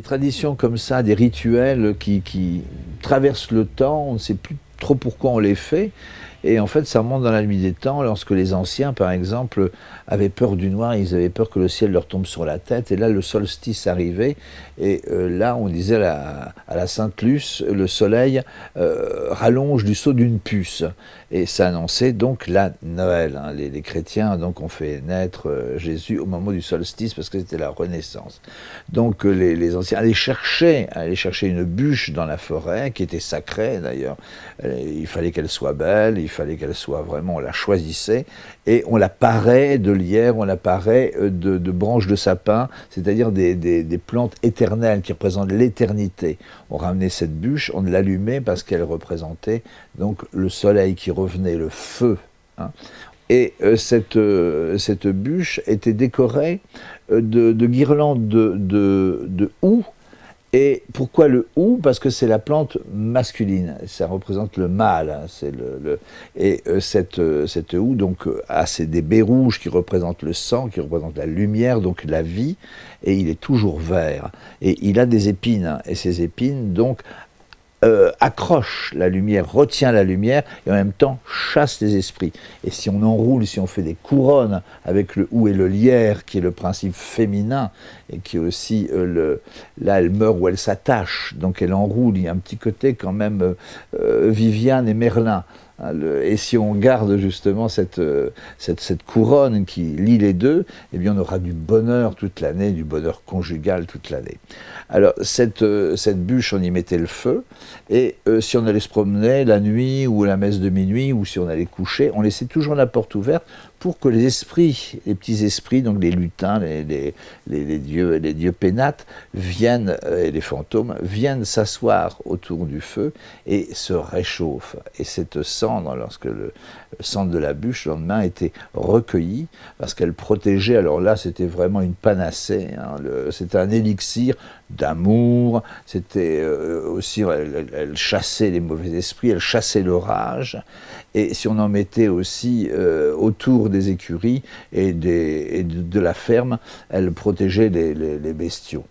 traditions comme ça, des rituels qui traversent le temps, on ne sait plus trop pourquoi on les fait. Et en fait, ça remonte dans la nuit des temps, lorsque les anciens, par exemple, avaient peur du noir, ils avaient peur que le ciel leur tombe sur la tête. Et là, le solstice arrivait, et là, on disait à la Sainte Luce, le soleil rallonge du saut d'une puce. Et ça annonçait donc la Noël. Hein. Les chrétiens donc, ont fait naître Jésus au moment du solstice, parce que c'était la Renaissance. Donc les anciens allaient chercher une bûche dans la forêt, qui était sacrée d'ailleurs. Il fallait qu'elle soit belle, il fallait qu'elle soit vraiment, on la choisissait, et on la parait de lierre, on la parait de branches de sapin, c'est-à-dire des plantes éternelles qui représentent l'éternité. On ramenait cette bûche, on l'allumait parce qu'elle représentait donc le soleil qui revenait, le feu. Hein. Et cette bûche était décorée de guirlandes de houx. Et pourquoi le hou? Parce que c'est la plante masculine, ça représente le mâle. Hein, et cette houe donc, a des baies rouges qui représentent le sang, qui représentent la lumière, donc la vie, et il est toujours vert. Et il a des épines, hein, et ces épines donc accroche la lumière, retient la lumière et en même temps chasse les esprits. Et si on enroule, si on fait des couronnes avec le hou et le lierre, qui est le principe féminin, et qui est aussi, là elle meurt ou elle s'attache, donc elle enroule, il y a un petit côté quand même Viviane et Merlin. Et si on garde justement cette couronne qui lie les deux, eh bien on aura du bonheur toute l'année, du bonheur conjugal toute l'année. Alors cette bûche, on y mettait le feu, et si on allait se promener la nuit ou la messe de minuit, ou si on allait coucher, on laissait toujours la porte ouverte pour que les esprits, les petits esprits, donc les lutins, les dieux pénates, viennent, et les fantômes, viennent s'asseoir autour du feu et se réchauffent. Et cette cendre, lorsque le cendre de la bûche, le lendemain, était recueillie, parce qu'elle protégeait, alors là, c'était vraiment une panacée, hein, c'était un élixir d'amour, c'était aussi, elle chassait les mauvais esprits, elle chassait l'orage, et si on en mettait aussi autour des écuries et de la ferme, elle protégeait les bestiaux.